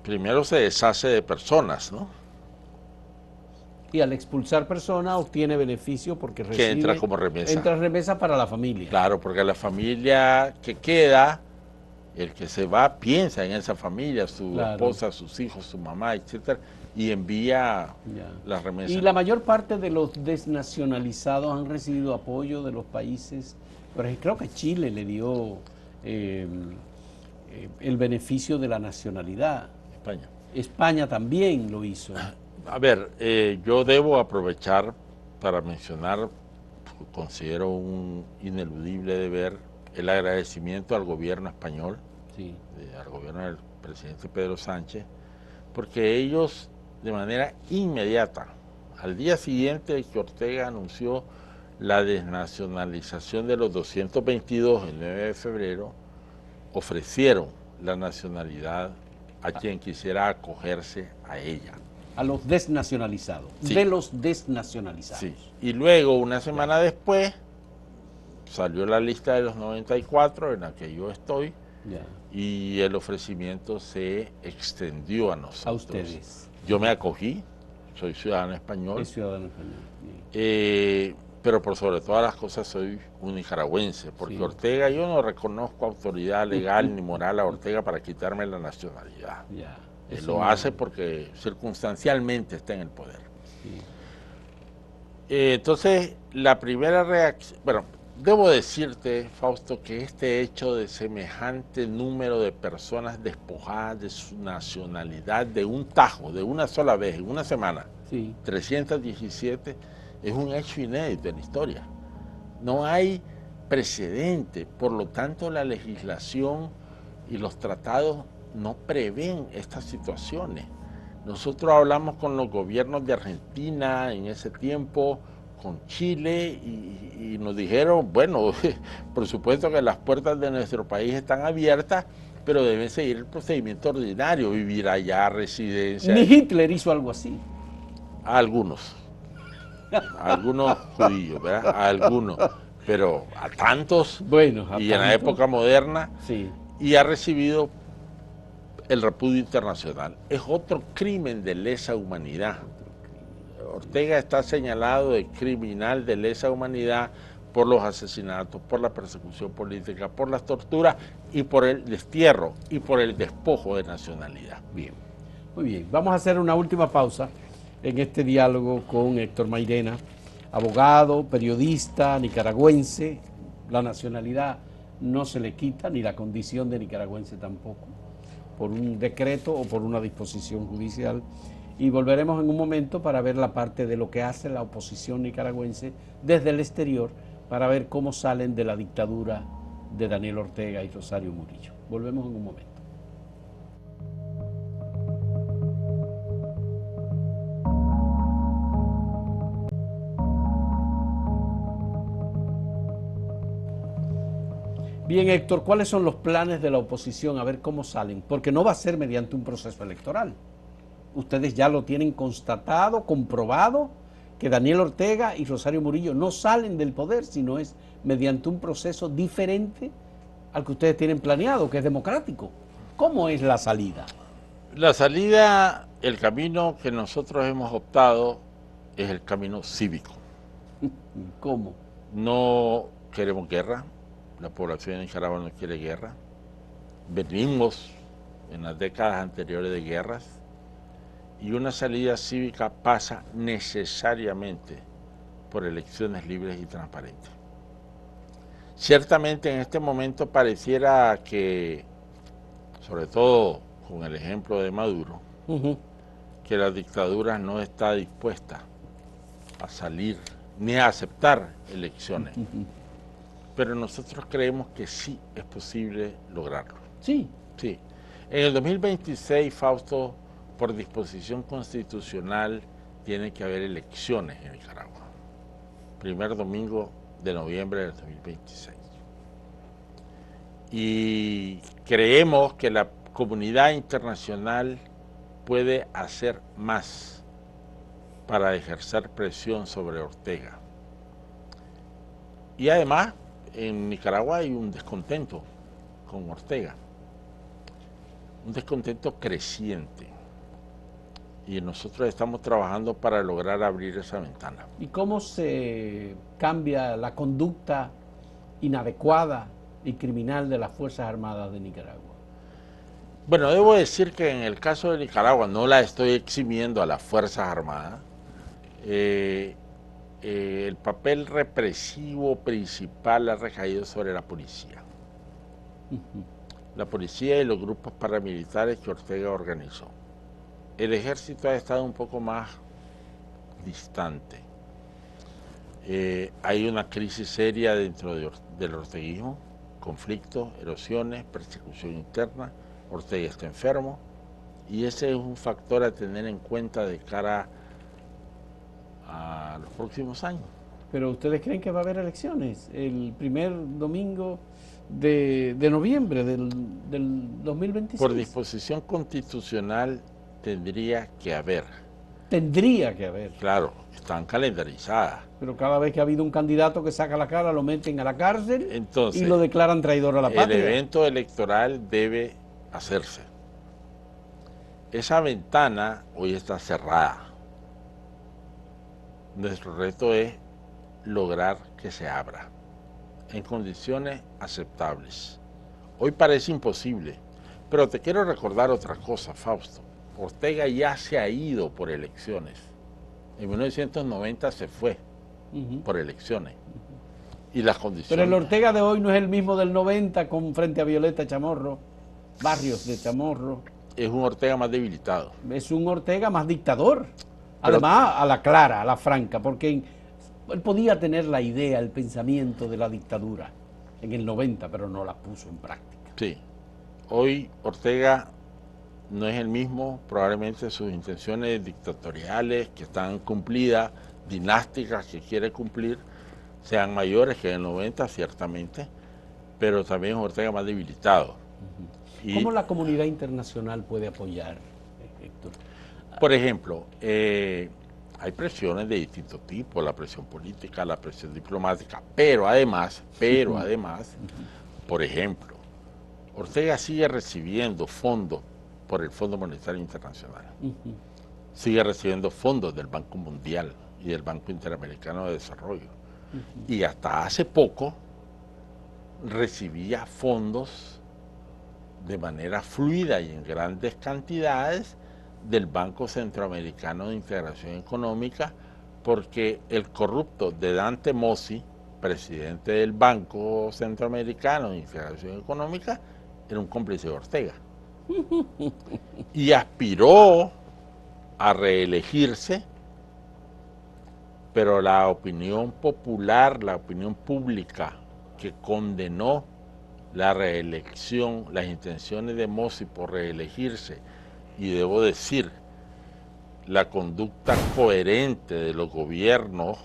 Primero se deshace de personas, ¿no? Y al expulsar personas obtiene beneficio porque recibe... Que entra como remesa. Entra remesa para la familia. Claro, porque la familia que queda, el que se va, piensa en esa familia, su esposa, sus hijos, su mamá, etcétera, y envía las remesas. Y la mayor parte de los desnacionalizados han recibido apoyo de los países, pero creo que Chile le dio el beneficio de la nacionalidad. España. España también lo hizo. A ver, yo debo aprovechar para mencionar, considero un ineludible deber, el agradecimiento al gobierno español, sí, al gobierno del presidente Pedro Sánchez, porque ellos de manera inmediata, al día siguiente de que Ortega anunció la desnacionalización de los 222 el 9 de febrero, ofrecieron la nacionalidad a quien quisiera acogerse a ella. A los desnacionalizados, sí, de los desnacionalizados. Sí, y luego una semana después salió la lista de los 94 en la que yo estoy y el ofrecimiento se extendió a nosotros. A ustedes. Yo me acogí, soy ciudadano español. Es ciudadano español. Pero por sobre todas las cosas soy un nicaragüense, porque sí, Ortega, yo no reconozco autoridad legal ni moral a Ortega para quitarme la nacionalidad. Él lo hace porque circunstancialmente está en el poder. Sí. Entonces, la primera reacción, bueno, debo decirte, Fausto, que este hecho de semejante número de personas despojadas de su nacionalidad de un tajo, de una sola vez, en una semana, sí, 317, es un hecho inédito en la historia. No hay precedente, por lo tanto la legislación y los tratados no prevén estas situaciones. Nosotros hablamos con los gobiernos de Argentina en ese tiempo, con Chile, y nos dijeron, bueno, por supuesto que las puertas de nuestro país están abiertas, pero deben seguir el procedimiento ordinario, vivir allá, residencia. Ni Hitler hizo algo así. A algunos judíos, ¿verdad? A algunos, pero a tantos, bueno, y en la época moderna, sí, y ha recibido el repudio internacional. Es otro crimen de lesa humanidad. Ortega está señalado de criminal de lesa humanidad por los asesinatos, por la persecución política, por las torturas y por el destierro y por el despojo de nacionalidad. Bien, muy bien. Vamos a hacer una última pausa en este diálogo con Héctor Mairena, abogado, periodista, nicaragüense. La nacionalidad no se le quita, ni la condición de nicaragüense tampoco, por un decreto o por una disposición judicial. Y volveremos en un momento para ver la parte de lo que hace la oposición nicaragüense desde el exterior, para ver cómo salen de la dictadura de Daniel Ortega y Rosario Murillo. Volvemos en un momento. Bien, Héctor, ¿cuáles son los planes de la oposición? A ver cómo salen, porque no va a ser mediante un proceso electoral. Ustedes ya lo tienen constatado, comprobado, que Daniel Ortega y Rosario Murillo no salen del poder, sino es mediante un proceso diferente al que ustedes tienen planeado, que es democrático. ¿Cómo es la salida? La salida, el camino que nosotros hemos optado es el camino cívico. ¿Cómo? No queremos guerra, la población de Nicaragua no quiere guerra. Venimos en las décadas anteriores de guerras, y una salida cívica pasa necesariamente por elecciones libres y transparentes. Ciertamente en este momento pareciera que, sobre todo con el ejemplo de Maduro, que la dictadura no está dispuesta a salir ni a aceptar elecciones. Pero nosotros creemos que sí es posible lograrlo. Sí. Sí. En el 2026, Fausto, por disposición constitucional, tiene que haber elecciones en Nicaragua. Primer domingo de noviembre del 2026. y creemos que la comunidad internacional puede hacer más para ejercer presión sobre Ortega. Y además, en Nicaragua hay un descontento con Ortega, un descontento creciente. Y nosotros estamos trabajando para lograr abrir esa ventana. ¿Y cómo se cambia la conducta inadecuada y criminal de las Fuerzas Armadas de Nicaragua? Bueno, debo decir que en el caso de Nicaragua no la estoy eximiendo a las Fuerzas Armadas. El papel represivo principal ha recaído sobre la policía. La policía y los grupos paramilitares que Ortega organizó. El ejército ha estado un poco más distante. Hay una crisis seria dentro del orteguismo, conflictos, erosiones, persecución interna. Ortega está enfermo y ese es un factor a tener en cuenta de cara a los próximos años. Pero ¿ustedes creen que va a haber elecciones el primer domingo de noviembre del 2026? Por disposición constitucional tendría que haber. Tendría que haber. Claro, están calendarizadas. Pero cada vez que ha habido un candidato que saca la cara, lo meten a la cárcel. Entonces, y lo declaran traidor a la patria. El evento electoral debe hacerse. Esa ventana hoy está cerrada. Nuestro reto es lograr que se abra en condiciones aceptables. Hoy parece imposible, pero te quiero recordar otra cosa, Fausto. Ortega ya se ha ido por elecciones. En 1990 se fue por elecciones. Y las condiciones... Pero el Ortega de hoy no es el mismo del 90 con frente a Violeta Chamorro, Barrios de Chamorro. Es un Ortega más debilitado. Es un Ortega más dictador. Además, a la clara, a la franca, porque él podía tener la idea, el pensamiento de la dictadura en el 90, pero no la puso en práctica. Sí. Hoy Ortega no es el mismo, probablemente sus intenciones dictatoriales que están cumplidas, dinásticas que quiere cumplir, sean mayores que en el 90, ciertamente, pero también es Ortega más debilitado. ¿Cómo la comunidad internacional puede apoyar, Héctor? Por ejemplo, hay presiones de distinto tipo, la presión política, la presión diplomática, pero además, por ejemplo, Ortega sigue recibiendo fondos por el Fondo Monetario Internacional, sigue recibiendo fondos del Banco Mundial y del Banco Interamericano de Desarrollo, y hasta hace poco recibía fondos de manera fluida y en grandes cantidades del Banco Centroamericano de Integración Económica, porque el corrupto de Dante Mossi, presidente del Banco Centroamericano de Integración Económica, era un cómplice de Ortega. Y aspiró a reelegirse, pero la opinión popular, la opinión pública que condenó la reelección, las intenciones de Mossi por reelegirse, y debo decir, la conducta coherente de los gobiernos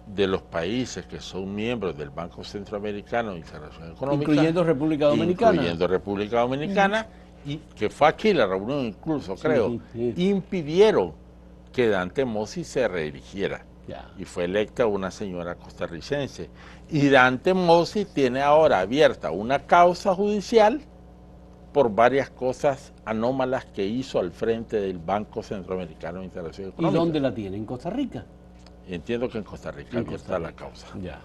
de los países que son miembros del Banco Centroamericano de Integración Económica, incluyendo República Dominicana, y que fue aquí la reunión incluso, creo, impidieron que Dante Mossi se reeligiera. Y fue electa una señora costarricense. Y Dante Mossi tiene ahora abierta una causa judicial por varias cosas anómalas que hizo al frente del Banco Centroamericano de Integración Económica. ¿Y dónde la tiene? ¿En Costa Rica? Entiendo que en Costa Rica está la causa. Ya.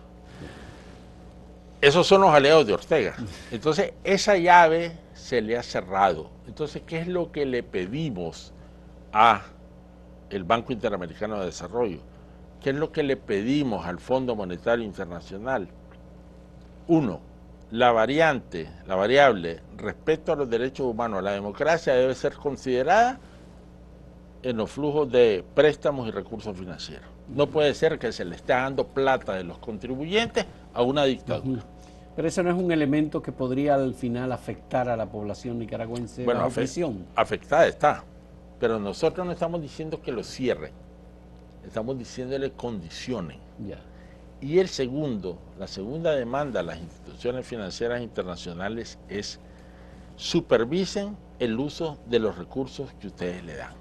Esos son los aliados de Ortega. Entonces, esa llave se le ha cerrado. Entonces, ¿qué es lo que le pedimos a el Banco Interamericano de Desarrollo? ¿Qué es lo que le pedimos al Fondo Monetario Internacional? Uno, la variable respeto a los derechos humanos, la democracia debe ser considerada en los flujos de préstamos y recursos financieros. No puede ser que se le esté dando plata de los contribuyentes a una dictadura. Pero eso no es un elemento que podría al final afectar a la población nicaragüense. Bueno, afectada está, pero nosotros no estamos diciendo que lo cierren, estamos diciéndole condiciones. Y la segunda demanda a las instituciones financieras internacionales es: supervisen el uso de los recursos que ustedes le dan.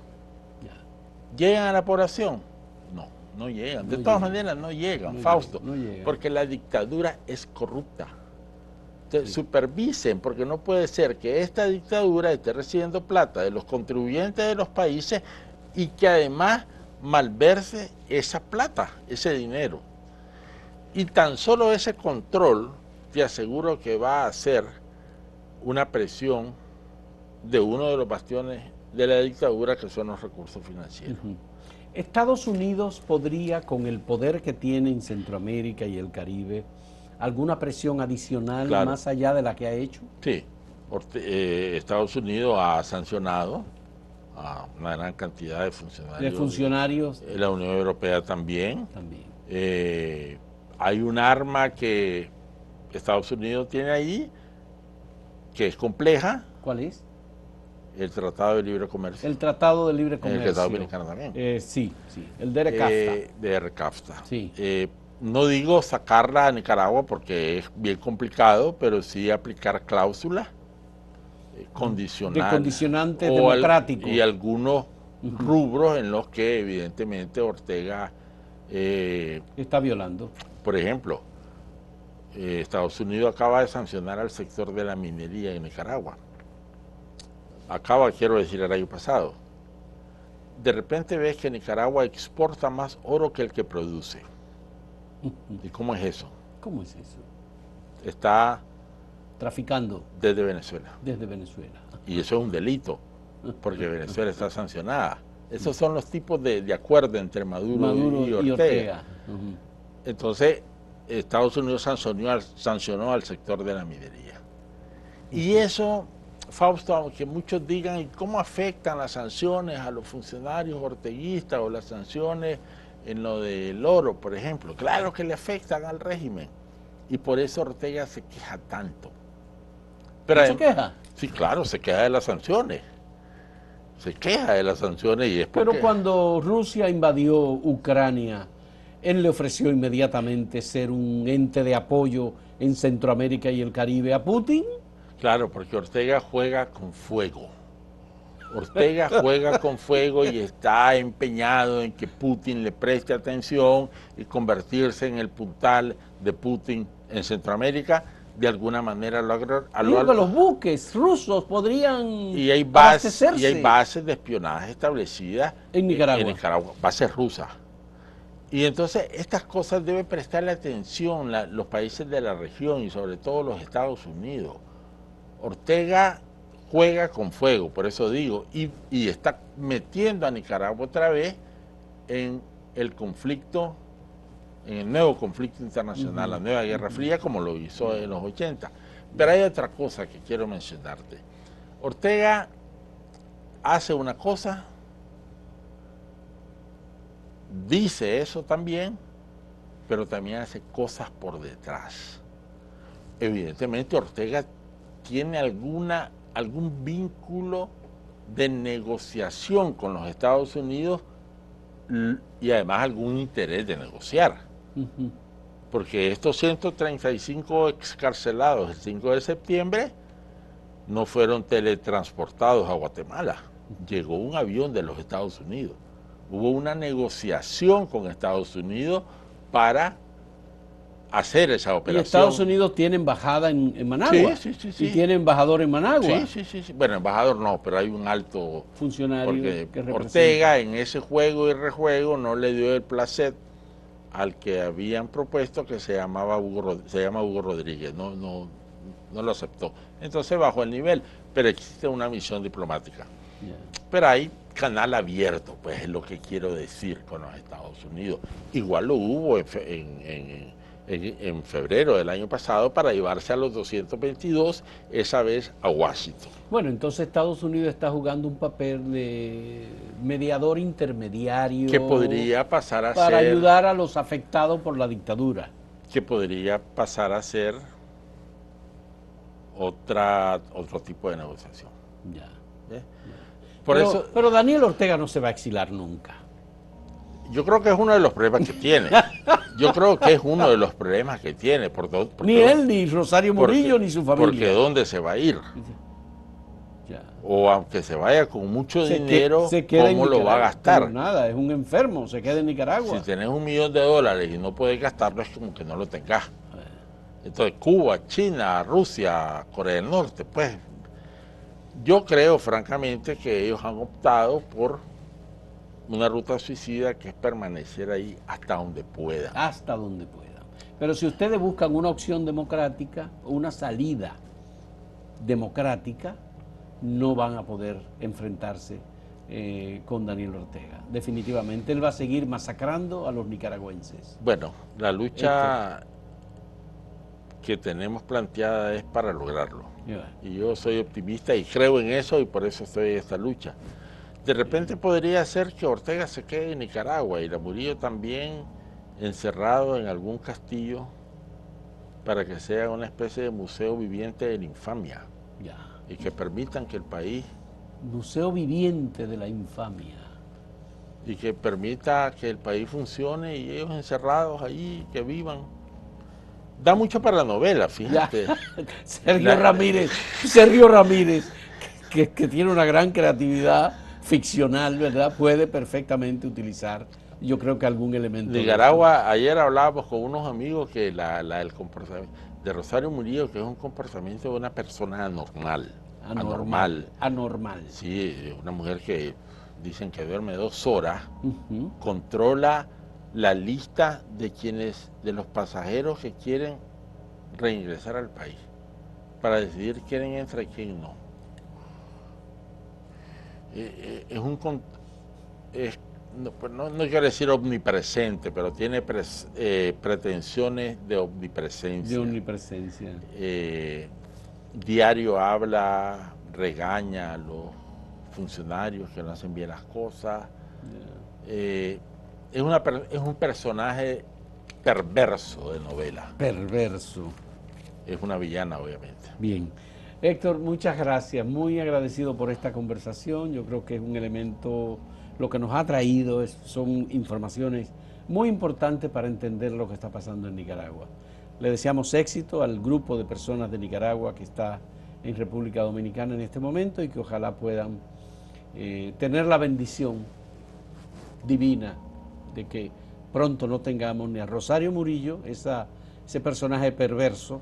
¿Llegan a la población? No, no llegan. De todas maneras no llegan, Fausto, porque la dictadura es corrupta. Entonces, supervisen, porque no puede ser que esta dictadura esté recibiendo plata de los contribuyentes de los países y que además malverse esa plata, ese dinero. Y tan solo ese control, te aseguro que va a hacer una presión de uno de los bastiones de la dictadura, que son los recursos financieros. Estados Unidos podría, con el poder que tiene en Centroamérica y el Caribe, alguna presión adicional más allá de la que ha hecho. Sí, Estados Unidos ha sancionado a una gran cantidad de funcionarios. La Unión Europea también. Hay un arma que Estados Unidos tiene ahí, que es compleja. ¿Cuál es? El Tratado de Libre Comercio. El Tratado de Libre Comercio. El Tratado Dominicano también. Sí, el DERCAFTA. DERCAFTA. Sí. No digo sacarla a Nicaragua porque es bien complicado, pero sí aplicar cláusulas condicionales. De condicionante democrático. Y algunos rubros en los que evidentemente Ortega está violando. Por ejemplo, Estados Unidos acaba de sancionar al sector de la minería en Nicaragua. Quiero decir, el año pasado. De repente ves que Nicaragua exporta más oro que el que produce. ¿Y cómo es eso? ¿Cómo es eso? Está traficando. Desde Venezuela. Desde Venezuela. Y eso es un delito, porque Venezuela está sancionada. Esos son los tipos de acuerdo entre Maduro y Ortega. Entonces, Estados Unidos sancionó al sector de la minería. Y eso, Fausto, aunque muchos digan, ¿y cómo afectan las sanciones a los funcionarios orteguistas o las sanciones en lo del oro, por ejemplo? Claro que le afectan al régimen. Y por eso Ortega se queja tanto. Pero ¿Se queja? Sí, claro, se queja de las sanciones. Se queja de las sanciones y es porque... Pero cuando Rusia invadió Ucrania, él le ofreció inmediatamente ser un ente de apoyo en Centroamérica y el Caribe a Putin. Claro, porque Ortega juega con fuego. Ortega juega con fuego y está empeñado en que Putin le preste atención y convertirse en el puntal de Putin en Centroamérica. De alguna manera los buques rusos podrían y hay bases de espionaje establecidas en Nicaragua, bases rusas. Y entonces estas cosas deben prestarle atención los países de la región y sobre todo los Estados Unidos. Ortega juega con fuego, por eso digo, y está metiendo a Nicaragua otra vez en el conflicto, en el nuevo conflicto internacional, la nueva Guerra Fría, como lo hizo en los 80. Pero hay otra cosa que quiero mencionarte. Ortega hace una cosa, dice eso también, pero también hace cosas por detrás. Evidentemente Ortega tiene algún vínculo de negociación con los Estados Unidos y además algún interés de negociar. Porque estos 135 excarcelados el 5 de septiembre no fueron teletransportados a Guatemala. Llegó un avión de los Estados Unidos. Hubo una negociación con Estados Unidos para hacer esa operación. Y Estados Unidos tiene embajada en Managua. Sí. Y tiene embajador en Managua. Sí. Bueno, embajador no, pero hay un alto funcionario porque que representa. Ortega en ese juego y rejuego no le dio el placer al que habían propuesto, que se llama Hugo Rodríguez, no lo aceptó. Entonces bajó el nivel, pero existe una misión diplomática. Pero hay canal abierto, pues es lo que quiero decir con los Estados Unidos. Igual lo hubo en febrero del año pasado para llevarse a los 222, esa vez a Washington. Bueno, entonces Estados Unidos está jugando un papel de mediador intermediario. Que podría pasar a ser... Para ayudar a los afectados por la dictadura. Que podría pasar a ser otro tipo de negociación. Pero Daniel Ortega no se va a exilar nunca. Yo creo que es uno de los problemas que tiene. Yo creo que es uno de los problemas que tiene. Ni él, ni Rosario Murillo, ni su familia. Porque ¿dónde se va a ir? Ya. O aunque se vaya con mucho dinero, queda ¿cómo lo va a gastar? Como nada, es un enfermo, se queda en Nicaragua. Si tenés $1 millón y no puedes gastarlo, es como que no lo tengas. Entonces, Cuba, China, Rusia, Corea del Norte, pues yo creo francamente que ellos han optado por una ruta suicida que es permanecer ahí hasta donde puedan. Hasta donde puedan. Pero si ustedes buscan una opción democrática, una salida democrática, no van a poder enfrentarse con Daniel Ortega. Definitivamente, él va a seguir masacrando a los nicaragüenses. Bueno, la lucha que tenemos planteada es para lograrlo. Y yo soy optimista y creo en eso y por eso estoy en esta lucha. De repente podría ser que Ortega se quede en Nicaragua y la Murillo también encerrado en algún castillo para que sea una especie de museo viviente de la infamia. Ya. Y que permitan que el país... Museo viviente de la infamia. Y que permita que el país funcione y ellos encerrados ahí, que vivan. Da mucho para la novela, fíjate. Sergio Ramírez, que tiene una gran creatividad ficcional, ¿verdad? Puede perfectamente utilizar, yo creo que algún elemento. Nicaragua, ayer hablábamos con unos amigos que el comportamiento de Rosario Murillo, que es un comportamiento de una persona anormal. Sí, una mujer que dicen que duerme 2 horas, controla la lista de los pasajeros que quieren reingresar al país, para decidir quién entra y quién no. No quiero decir omnipresente, pero tiene pretensiones de omnipresencia. Diario habla, regaña a los funcionarios que no hacen bien las cosas. Es un personaje perverso de novela. Perverso. Es una villana, obviamente. Bien. Héctor, muchas gracias. Muy agradecido por esta conversación. Yo creo que es un elemento, lo que nos ha traído son informaciones muy importantes para entender lo que está pasando en Nicaragua. Le deseamos éxito al grupo de personas de Nicaragua que está en República Dominicana en este momento y que ojalá puedan tener la bendición divina de que pronto no tengamos ni a Rosario Murillo, ese personaje perverso,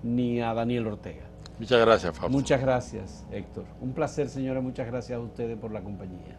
ni a Daniel Ortega. Muchas gracias, Fausto. Muchas gracias, Héctor. Un placer, señora. Muchas gracias a ustedes por la compañía.